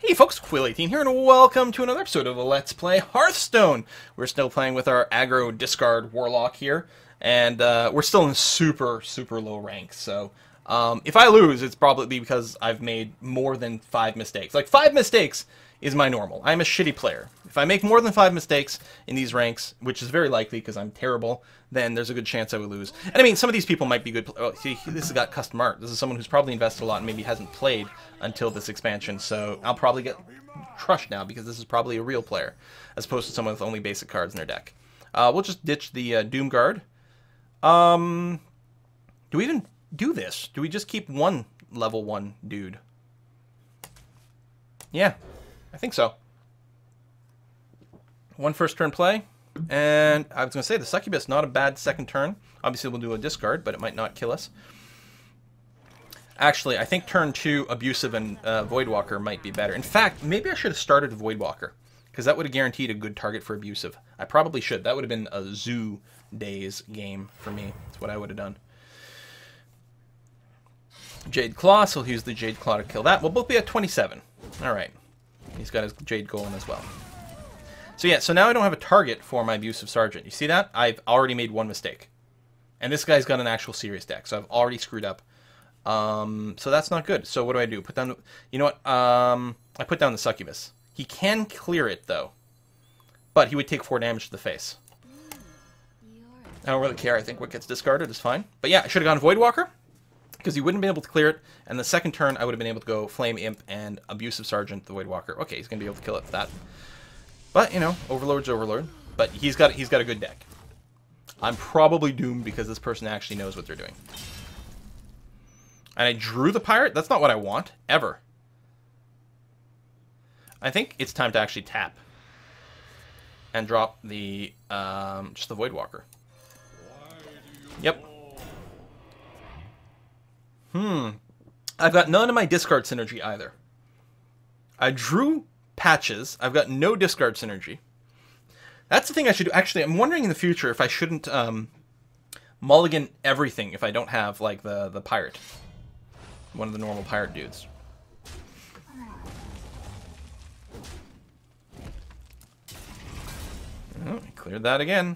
Hey folks, Quill18 here, and welcome to another episode of Let's Play Hearthstone. We're still playing with our aggro discard Warlock here, and we're still in super low rank, so if I lose, it's probably because I've made more than 5 mistakes. Like, 5 mistakes is my normal. I'm a shitty player. If I make more than 5 mistakes in these ranks, which is very likely because I'm terrible, then there's a good chance I would lose. And I mean, some of these people might be good. Oh, see, this has got custom art. This is someone who's probably invested a lot and maybe hasn't played until this expansion, so I'll probably get crushed now because this is probably a real player, as opposed to someone with only basic cards in their deck. We'll just ditch the Doom Guard. Do we even do this? Do we just keep one level 1 dude? Yeah, I think so. One first turn play, and I was going to say the Succubus, not a bad second turn. Obviously we'll do a discard, but it might not kill us. Actually, I think turn 2 Abusive and Voidwalker might be better. In fact, maybe I should have started Voidwalker, because that would have guaranteed a good target for Abusive. I probably should. That would have been a Zoo Days game for me. That's what I would have done. Jade Claw, so he'll use the Jade Claw to kill that. We'll both be at 27. Alright. He's got his Jade Golem as well. So yeah, so now I don't have a target for my Abusive Sergeant. You see that? I've already made one mistake. And this guy's got an actual serious deck, so I've already screwed up. So that's not good. So what do I do? Put down... You know what? I put down the Succubus. He can clear it, though. But he would take 4 damage to the face. I don't really care. I think what gets discarded is fine. But yeah, I should have gone Voidwalker, because he wouldn't have been able to clear it. And the second turn, I would have been able to go Flame Imp and Abusive Sergeant, the Voidwalker. Okay, he's going to be able to kill it with that. But, you know, Overlord's Overlord. But he's got a good deck. I'm probably doomed because this person actually knows what they're doing. And I drew the Pirate? That's not what I want, ever. I think it's time to actually tap. And drop the, just the Voidwalker. Yep. I've got none of my discard synergy either. I drew Patches. I've got no discard synergy. That's the thing I should do. Actually, I'm wondering in the future if I shouldn't mulligan everything if I don't have, like, the Pirate. One of the normal Pirate dudes. Oh, I cleared that again.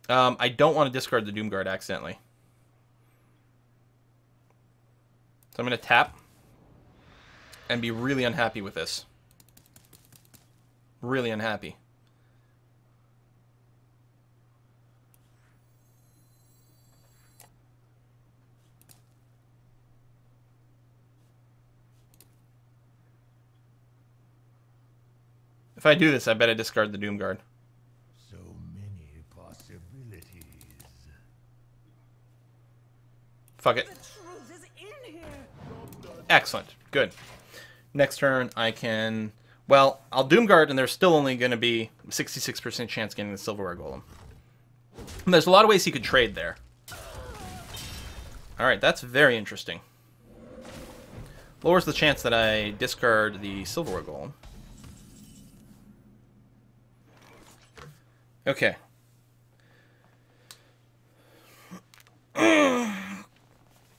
I don't want to discard the Doom Guard accidentally. So I'm going to tap and be really unhappy with this. Really unhappy. If I do this, I bet I discard the Doom Guard. So many possibilities. Fuck it. Excellent. Good. Next turn, I can... Well, I'll Doomguard, and there's still only going to be a 66% chance getting the Silverware Golem. And there's a lot of ways he could trade there. Alright, that's very interesting. Lowers the chance that I discard the Silverware Golem. Okay.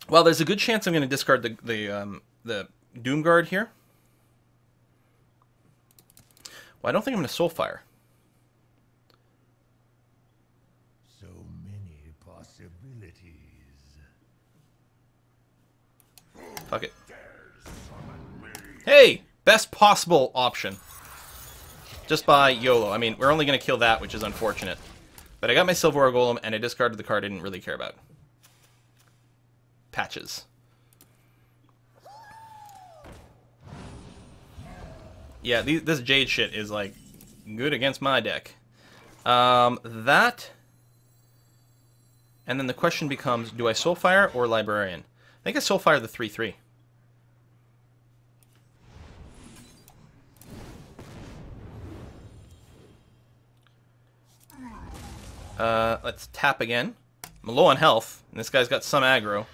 Well, there's a good chance I'm going to discard the Doomguard here. Well, I don't think I'm going to Soulfire. So many possibilities. Fuck it. Hey! Best possible option. Just by YOLO. I mean, we're only going to kill that, which is unfortunate. But I got my Silverware Golem, and I discarded the card I didn't really care about. Patches. Yeah, this Jade shit is, like, good against my deck. That... And then the question becomes, do I Soulfire or Librarian? I think I Soulfire the 3/3. Let's tap again. I'm low on health, and this guy's got some aggro.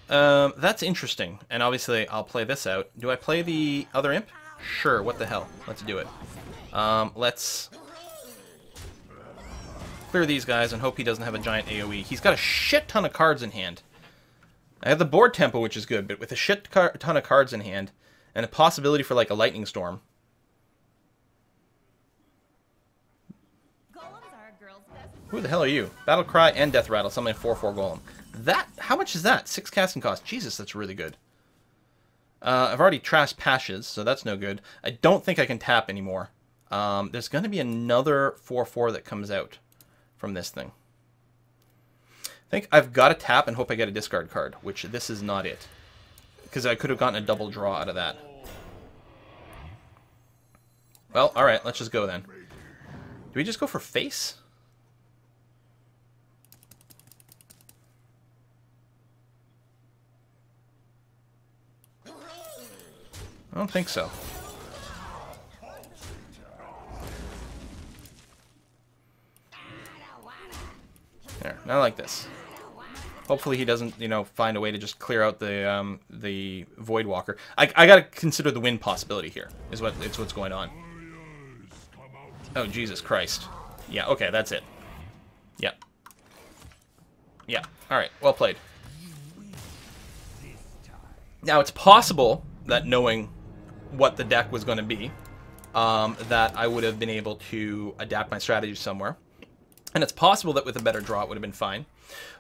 That's interesting, and obviously I'll play this out. Do I play the other imp? Sure, what the hell. Let's do it. Let's clear these guys and hope he doesn't have a giant AoE. He's got a shit ton of cards in hand. I have the board tempo, which is good, but with a shit ton of cards in hand, and a possibility for like a lightning storm. Who the hell are you? Battle Cry and Death Rattle, something 4/4 golem. That, how much is that? 6 casting cost. Jesus, that's really good. I've already trashed Pashes, so that's no good. I don't think I can tap anymore. There's going to be another 4/4 that comes out from this thing. I think I've got to tap and hope I get a discard card, which this is not it. Because I could have gotten a double draw out of that. Well, alright, let's just go then. Do we just go for face? I don't think so. There, not like this. Hopefully he doesn't, you know, find a way to just clear out the Voidwalker. I gotta consider the win possibility here. It's what's going on. Oh Jesus Christ! Yeah, okay, that's it. Yeah. Yeah. All right, well played. Now it's possible that knowing what the deck was going to be, that I would have been able to adapt my strategy somewhere. And it's possible that with a better draw it would have been fine.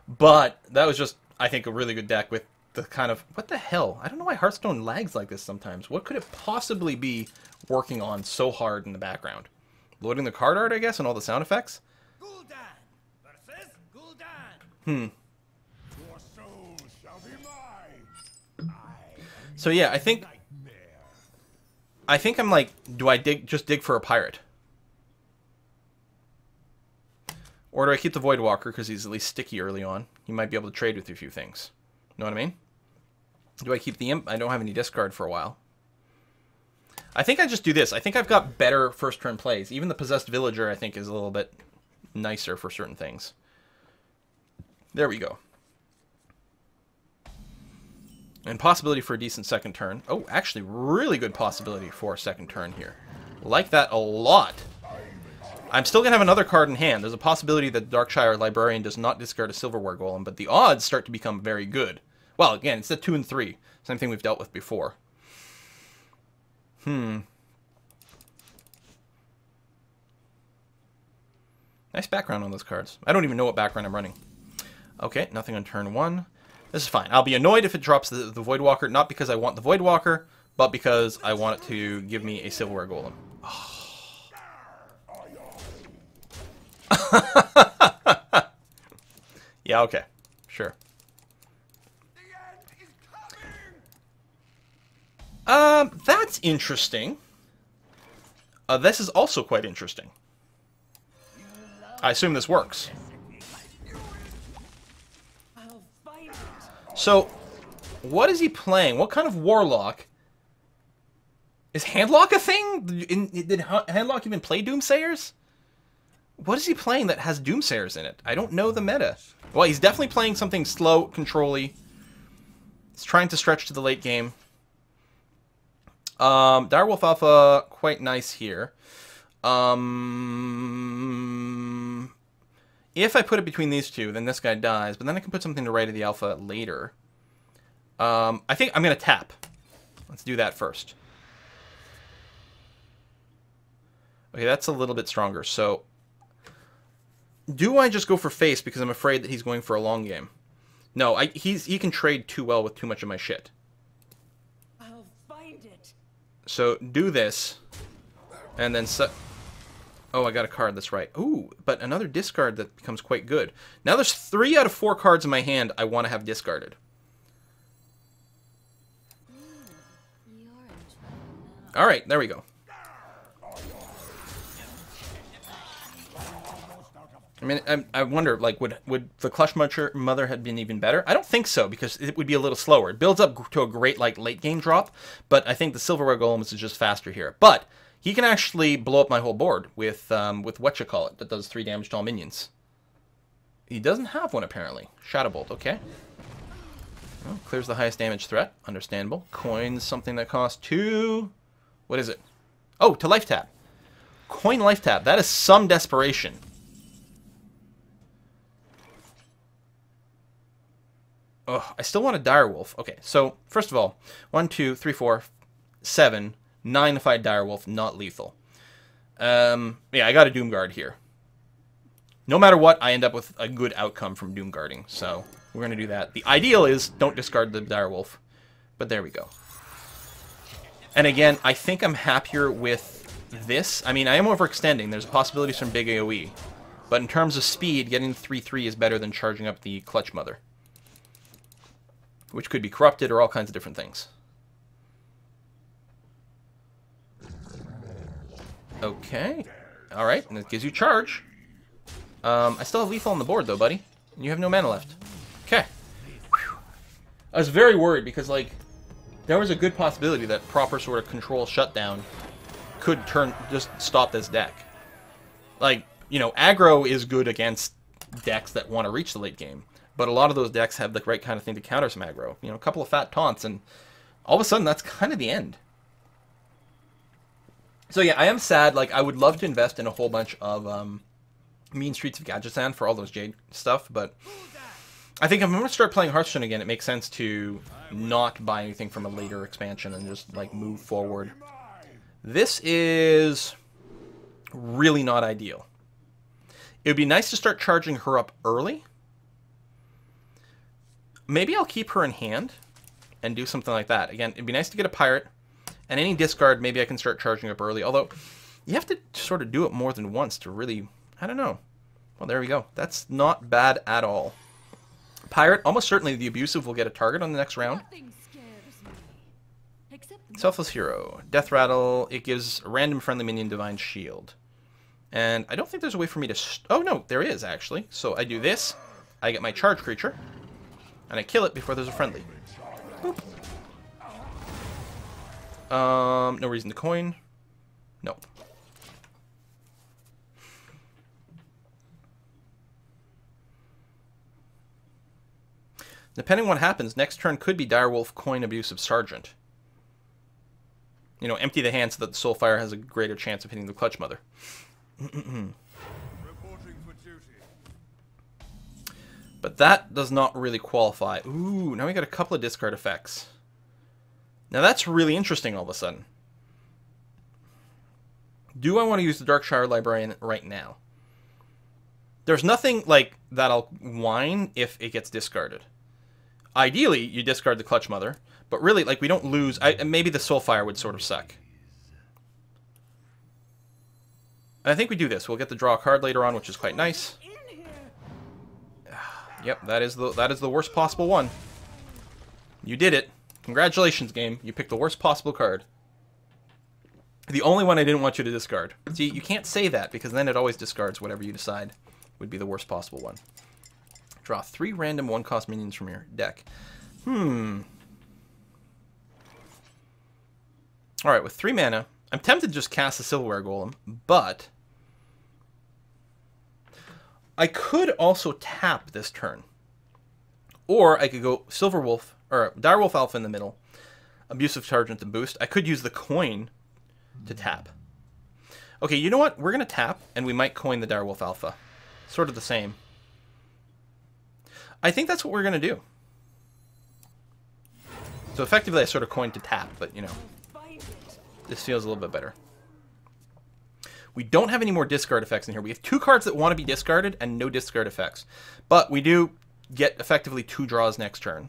But that was just, I think, a really good deck with the kind of... What the hell? I don't know why Hearthstone lags like this sometimes. What could it possibly be working on so hard in the background? Loading the card art, I guess, and all the sound effects? So yeah, I think I'm like, do I just dig for a pirate? Or do I keep the Voidwalker because he's at least sticky early on? He might be able to trade with you a few things. Know what I mean? Do I keep the Imp? I don't have any discard for a while. I think I just do this. I think I've got better first turn plays. Even the Possessed Villager, I think, is a little bit nicer for certain things. There we go. And possibility for a decent second turn. Oh, actually, really good possibility for a second turn here. Like that a lot. I'm still going to have another card in hand. There's a possibility that Darkshire Librarian does not discard a Silverware Golem, but the odds start to become very good. Well, again, it's the 2 and 3. Same thing we've dealt with before. Nice background on those cards. I don't even know what background I'm running. Okay, nothing on turn 1. This is fine. I'll be annoyed if it drops the Voidwalker, not because I want the Voidwalker, but because I want it to give me a Silverware Golem. Oh. Yeah, okay. Sure. That's interesting. This is also quite interesting. I assume this works. So, what is he playing? What kind of Warlock? Is Handlock a thing? Did Handlock even play Doomsayers? What is he playing that has Doomsayers in it? I don't know the meta. Well, he's definitely playing something slow, control-y. He's trying to stretch to the late game. Direwolf Alpha, quite nice here. If I put it between these two, then this guy dies, but then I can put something to right of the Alpha later. I think I'm going to tap. Let's do that first. Okay, that's a little bit stronger. So, do I just go for face because I'm afraid that he's going for a long game? No, he can trade too well with too much of my shit. I'll find it. So, do this, and then set... Oh, I got a card, that's right. Ooh, but another discard that becomes quite good. Now there's 3 out of 4 cards in my hand I want to have discarded. Alright, there we go. I mean, I wonder, like, would the Clutch Mother have been even better? I don't think so, because it would be a little slower. It builds up to a great, like, late-game drop, but I think the Silverware Golem is just faster here. But he can actually blow up my whole board with whatchamacallit that does 3 damage to all minions. He doesn't have one, apparently. Shadow Bolt, okay. Well, clears the highest damage threat. Understandable. Coins something that costs 2... What is it? Oh, to life tap. Coin life tap. That is some desperation. Oh, I still want a Direwolf. Okay, so, first of all, 1, 2, 3, 4... 7, 9 if I had Direwolf, not lethal. Yeah, I got a Doomguard here. No matter what, I end up with a good outcome from Doomguarding, so we're going to do that. The ideal is don't discard the Direwolf, but there we go. And again, I think I'm happier with this. I mean, I am overextending. There's possibilities from big AoE. But in terms of speed, getting 3-3 is better than charging up the Clutch Mother, which could be corrupted or all kinds of different things. Okay. Alright, and it gives you charge. I still have lethal on the board, though, buddy. And you have no mana left. Okay. I was very worried because, like, there was a good possibility that proper sort of control shutdown could just stop this deck. Like, you know, aggro is good against decks that want to reach the late game. But a lot of those decks have the right kind of thing to counter some aggro. You know, a couple of fat taunts, and all of a sudden, that's kind of the end. So yeah, I am sad. Like, I would love to invest in a whole bunch of Mean Streets of Gadgetzan for all those Jade stuff, but I think if I'm going to start playing Hearthstone again, it makes sense to not buy anything from a later expansion and just, like, move forward. This is really not ideal. It would be nice to start charging her up early. Maybe I'll keep her in hand and do something like that. Again, it'd be nice to get a pirate, and any discard, maybe I can start charging up early. Although, you have to sort of do it more than once to really, I don't know. Well, there we go. That's not bad at all. Pirate, almost certainly the abusive will get a target on the next round. Selfless Hero. Death Rattle. It gives a random friendly minion Divine Shield. And I don't think there's a way for me to... Oh, no, there is, actually. So I do this. I get my charge creature. And I kill it before there's a friendly. Boop. No reason to coin. No. Depending on what happens, next turn could be Direwolf, coin, Abusive Sergeant. You know, empty the hand so that the Soulfire has a greater chance of hitting the Clutch Mother. But that does not really qualify. Ooh, now we got a couple of discard effects. Now that's really interesting all of a sudden. Do I want to use the Darkshire Librarian right now? There's nothing like that'll whine if it gets discarded. Ideally, you discard the Clutch Mother, but really, like, we don't lose... maybe the Soulfire would sort of suck. And I think we do this. We'll get to draw a card later on, which is quite nice. Yep, that is the worst possible one. You did it. Congratulations, game. You picked the worst possible card. The only one I didn't want you to discard. See, you can't say that, because then it always discards whatever you decide would be the worst possible one. Draw 3 random 1-cost minions from your deck. Alright, with 3 mana, I'm tempted to just cast a Silverware Golem, but I could also tap this turn. Or I could go Silverwolf, or Direwolf Alpha in the middle, Abusive Sergeant to boost. I could use the coin to tap. Okay, you know what? We're going to tap, and we might coin the Direwolf Alpha. Sort of the same. I think that's what we're going to do. So effectively, I sort of coined to tap, but, you know, this feels a little bit better. We don't have any more discard effects in here. We have 2 cards that want to be discarded and no discard effects. But we do get effectively 2 draws next turn.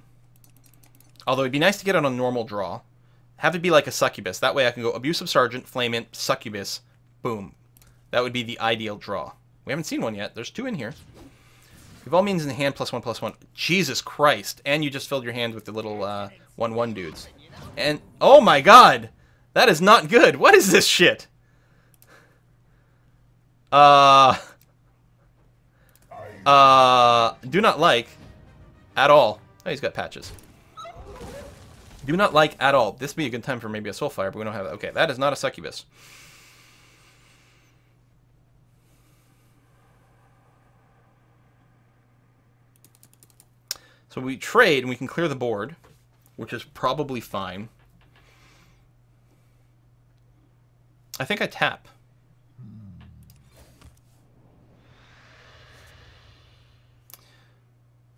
Although it'd be nice to get on a normal draw. Have it be like a Succubus. That way I can go Abusive Sergeant, Flame Imp, Succubus, boom. That would be the ideal draw. We haven't seen one yet. There's 2 in here. We've all means in the hand, +1/+1. Jesus Christ. And you just filled your hand with the little 1/1 dudes. And, oh my god! That is not good. What is this shit? Do not like at all. Oh, he's got patches. Do not like at all. This would be a good time for maybe a Soulfire, but we don't have that. Okay, that is not a Succubus. So we trade and we can clear the board, which is probably fine. I think I tap.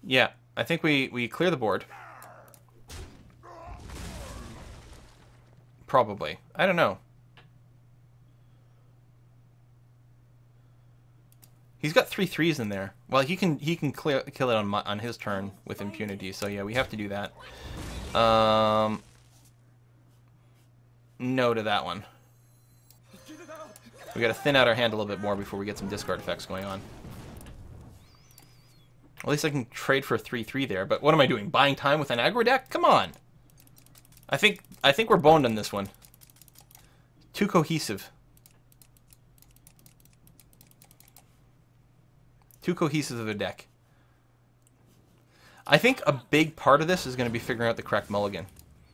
Yeah, I think we clear the board. Probably. I don't know. He's got 3/3s in there. Well, he can kill it on his turn with impunity. So yeah, we have to do that. No to that one. We got to thin out our hand a little bit more before we get some discard effects going on. At least I can trade for a 3/3 there. But what am I doing? Buying time with an aggro deck? Come on. I think we're boned on this one. Too cohesive. Too cohesive of a deck. I think a big part of this is going to be figuring out the correct mulligan.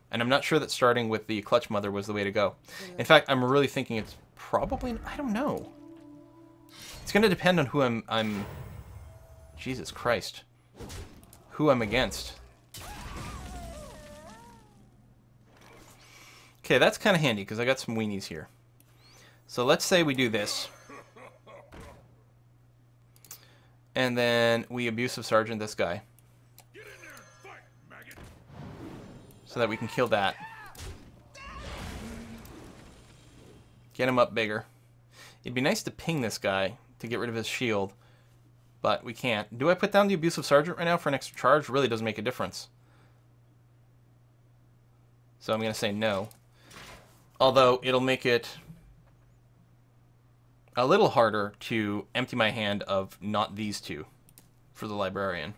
And I'm not sure that starting with the Clutch Mother was the way to go. In fact, I'm really thinking it's probably... I don't know. It's going to depend on who I'm... Jesus Christ. Who I'm against. Okay, that's kind of handy because I got some weenies here. So let's say we do this. And then we Abusive Sergeant this guy. So that we can kill that. Get him up bigger. It'd be nice to ping this guy to get rid of his shield. But we can't. Do I put down the Abusive Sergeant right now for an extra charge? Really doesn't make a difference. So I'm going to say no. Although it'll make it a little harder to empty my hand of not these two for the Librarian.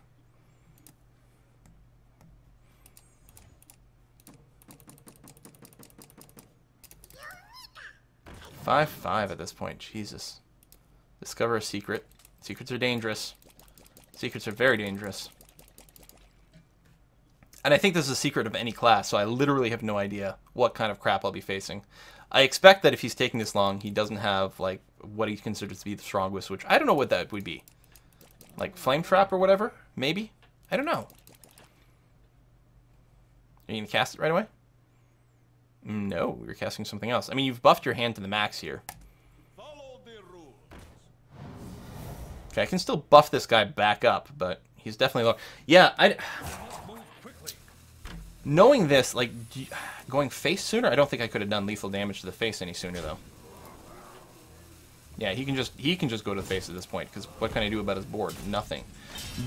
Five at this point. Jesus. Discover a secret. Secrets are dangerous. Secrets are very dangerous. And I think this is a secret of any class, so I literally have no idea what kind of crap I'll be facing. I expect that if he's taking this long, he doesn't have, like, what he considers to be the strongest, which I don't know what that would be. Like, Flame Trap or whatever? Maybe? I don't know. Are you going to cast it right away? No, you're casting something else. I mean, you've buffed your hand to the max here. Okay, I can still buff this guy back up, but he's definitely low. Yeah, knowing this, like, going face sooner, I don't think I could have done lethal damage to the face any sooner, though. Yeah, he can just go to the face at this point, because what can I do about his board? Nothing.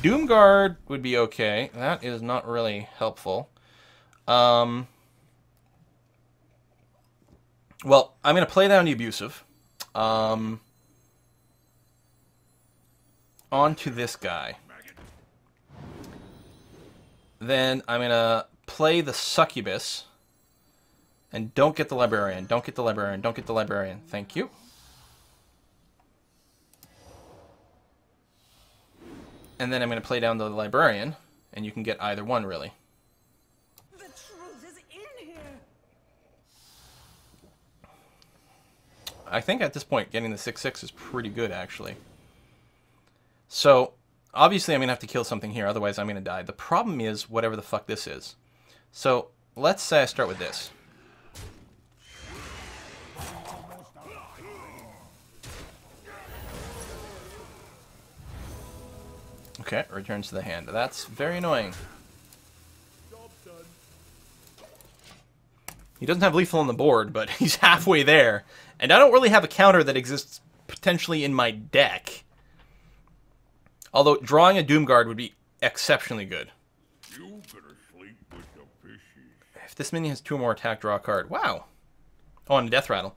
Doomguard would be okay. That is not really helpful. Well, I'm going to play down the Abusive. On to this guy. Then I'm going to play the Succubus. And don't get the Librarian. Don't get the Librarian. Don't get the Librarian. Thank you. And then I'm going to play down the Librarian. And you can get either one, really. The truth is in here. I think at this point, getting the 6/6 is pretty good, actually. So, obviously I'm going to have to kill something here, otherwise I'm going to die. The problem is whatever the fuck this is. So, let's say I start with this. Okay, returns to the hand. That's very annoying. He doesn't have lethal on the board, but he's halfway there. And I don't really have a counter that exists potentially in my deck. Although drawing a Doomguard would be exceptionally good. You better sleep with the fishes. If this minion has 2 or more attack, draw a card. Wow. Oh, and a Death Rattle.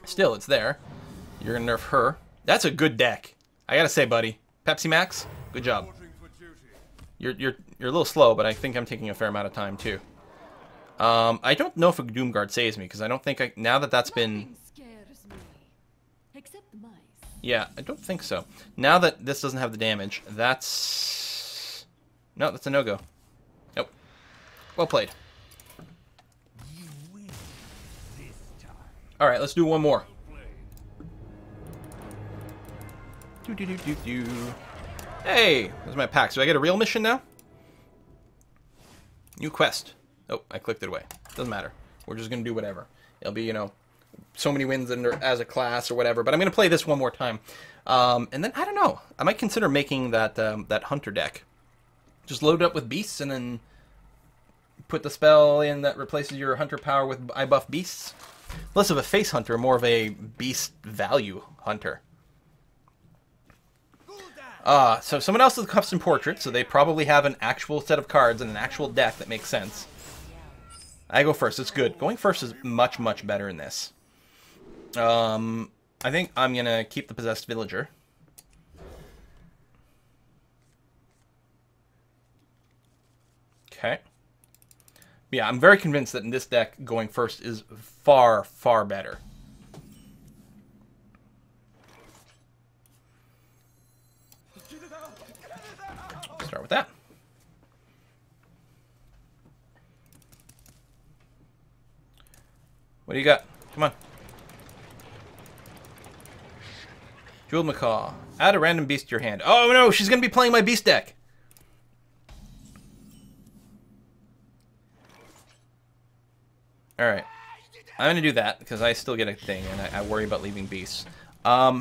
Still, it's there. You're going to nerf her. That's a good deck. I gotta say, buddy. Pepsi Max, good job. You're a little slow, but I think I'm taking a fair amount of time, too. I don't know if a Doomguard saves me, because I don't think now that that's been... Nothing scares me, except the mice. Yeah, I don't think so. Now that this doesn't have the damage, that's... No, that's a no-go. Nope. Well played. You win this time. Alright, let's do one more. Do. Hey! There's my pack. So I get a real mission now? New quest. Oh, I clicked it away. Doesn't matter. We're just going to do whatever. It'll be, you know, so many wins as a class or whatever. But I'm going to play this one more time. And then, I don't know. I might consider making that Hunter deck. Just load it up with beasts and then put the spell in that replaces your hunter power with I buff beasts. Less of a face hunter, more of a beast value hunter. So someone else is custom portrait, so they probably have an actual set of cards and an actual deck that makes sense. I go first. It's good. Going first is much, much better in this. I think I'm going to keep the Possessed Villager. Okay. Yeah, I'm very convinced that in this deck, going first is far, far better. Start with that. What do you got? Come on. Jeweled Macaw. Add a random beast to your hand. Oh no, she's going to be playing my beast deck. Alright. I'm going to do that because I still get a thing and I worry about leaving beasts. I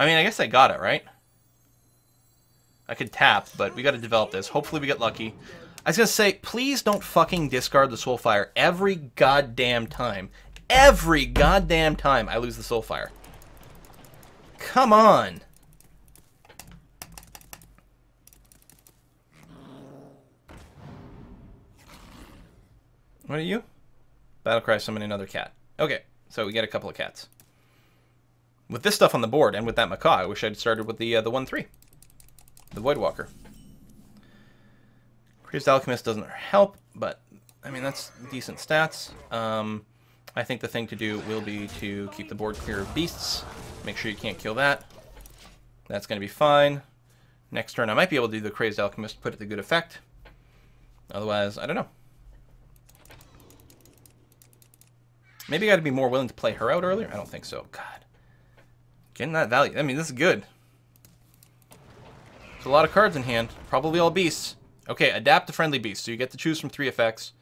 mean, I guess I got it, right? I could tap, but we got to develop this. Hopefully we get lucky. I was going to say, please don't fucking discard the Soulfire every goddamn time. Every goddamn time I lose the Soulfire. Come on. What are you? Battlecry, summon another cat. Okay, so we get a couple of cats. With this stuff on the board, and with that Macaw, I wish I'd started with the 1/3. The Voidwalker. Crazed Alchemist doesn't help, but, I mean, that's decent stats. I think the thing to do will be to keep the board clear of beasts. Make sure you can't kill that. That's going to be fine. Next turn, I might be able to do the Crazed Alchemist, put it to good effect. Otherwise, I don't know. Maybe I got to be more willing to play her out earlier? I don't think so. God. Getting that value. I mean, this is good. There's a lot of cards in hand. Probably all beasts. Okay, adapt to friendly beasts. So you get to choose from 3 effects.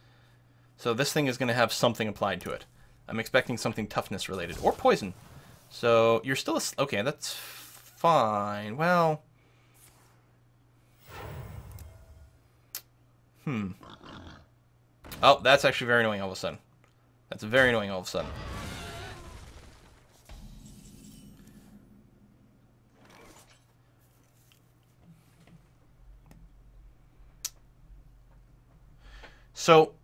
So this thing is going to have something applied to it. I'm expecting something toughness related. Or poison. So you're still... Okay, that's fine. Well... Oh, that's actually very annoying all of a sudden. That's very annoying all of a sudden. So,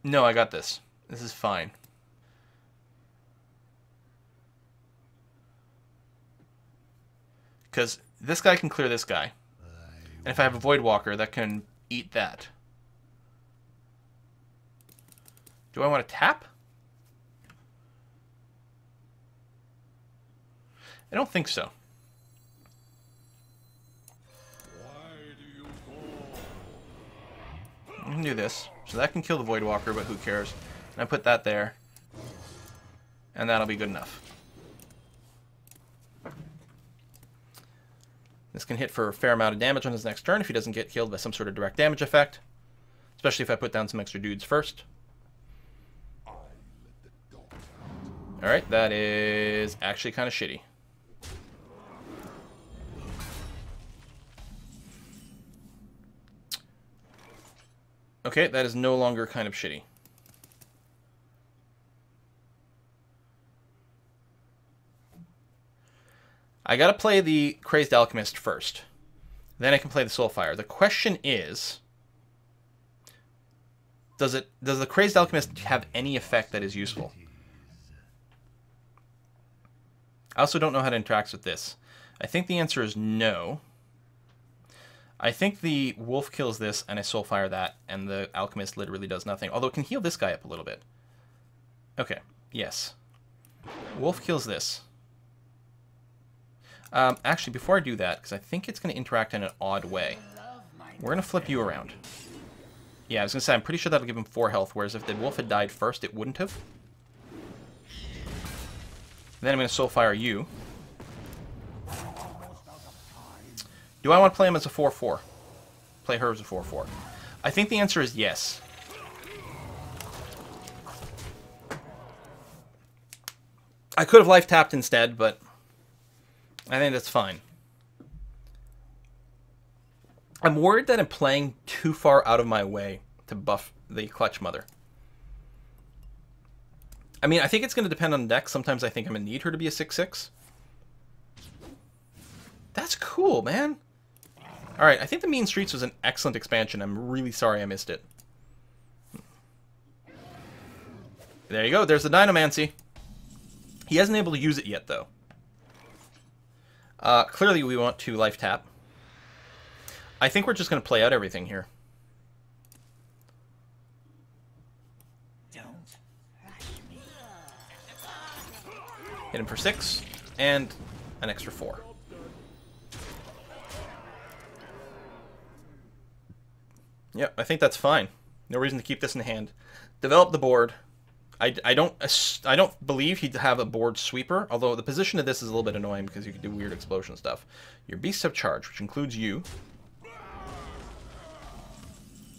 no, I got this. This is fine. Because this guy can clear this guy. And if I have a Voidwalker, that can eat that. Do I want to tap? I don't think so. I can do this. So that can kill the Voidwalker, but who cares? And I put that there. And that'll be good enough. This can hit for a fair amount of damage on his next turn if he doesn't get killed by some sort of direct damage effect. Especially if I put down some extra dudes first. Alright, that is actually kind of shitty. Okay, that is no longer kind of shitty. I gotta play the Crazed Alchemist first. Then I can play the Soulfire. The question is... Does the Crazed Alchemist have any effect that is useful? I also don't know how to interact with this. I think the answer is no. I think the Wolf kills this, and I Soulfire that, and the Alchemist literally does nothing. Although it can heal this guy up a little bit. Okay, yes. Wolf kills this. Actually, before I do that, because I think it's going to interact in an odd way, we're going to flip you around. Yeah, I was going to say, I'm pretty sure that'll give him 4 health, whereas if the Wolf had died first, it wouldn't have. Then I'm going to Soulfire you. Do I want to play him as a 4/4? Play her as a 4/4. I think the answer is yes. I could have life tapped instead, but I think that's fine. I'm worried that I'm playing too far out of my way to buff the Clutch Mother. I mean, I think it's going to depend on the deck. Sometimes I think I'm going to need her to be a 6/6. That's cool, man. Alright, I think the Mean Streets was an excellent expansion. I'm really sorry I missed it. There you go. There's the Dynamancy. He hasn't been able to use it yet, though. Clearly, we want to life tap. I think we're just going to play out everything here. Hit him for 6, and an extra 4. Yep, I think that's fine. No reason to keep this in hand. Develop the board. I don't believe he'd have a board sweeper, although the position of this is a little bit annoying because you can do weird explosion stuff. Your beasts have charge, which includes you.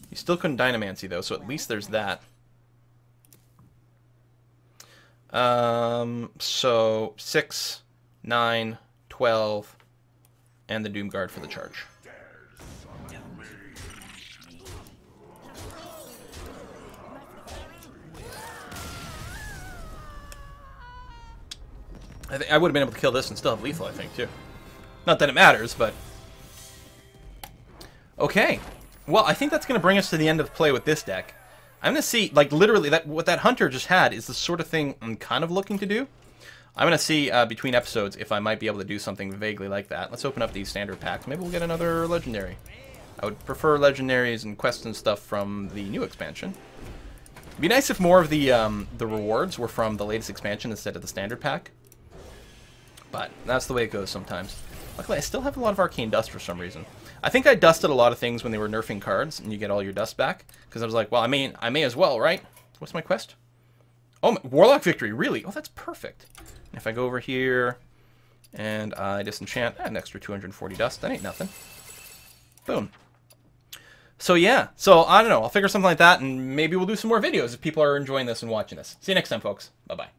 You still couldn't Dynamancy, though, so at least there's that. So 6, 9, 12, and the Doomguard for the charge. I would have been able to kill this and still have lethal, I think, too. Not that it matters, but... Okay. Well, I think that's going to bring us to the end of play with this deck. I'm going to see, like, literally, what that Hunter just had is the sort of thing I'm kind of looking to do. I'm going to see, between episodes, if I might be able to do something vaguely like that. Let's open up these standard packs. Maybe we'll get another Legendary. I would prefer Legendaries and quests and stuff from the new expansion. It'd be nice if more of the rewards were from the latest expansion instead of the standard pack. But that's the way it goes sometimes. Luckily, I still have a lot of Arcane Dust for some reason. I think I dusted a lot of things when they were nerfing cards, and you get all your dust back. Because I was like, well, I may as well, right? What's my quest? Oh, Warlock Victory, really? Oh, that's perfect. And if I go over here, and I disenchant, an extra 240 dust. That ain't nothing. Boom. So yeah, so I don't know. I'll figure something like that, and maybe we'll do some more videos if people are enjoying this and watching this. See you next time, folks. Bye-bye.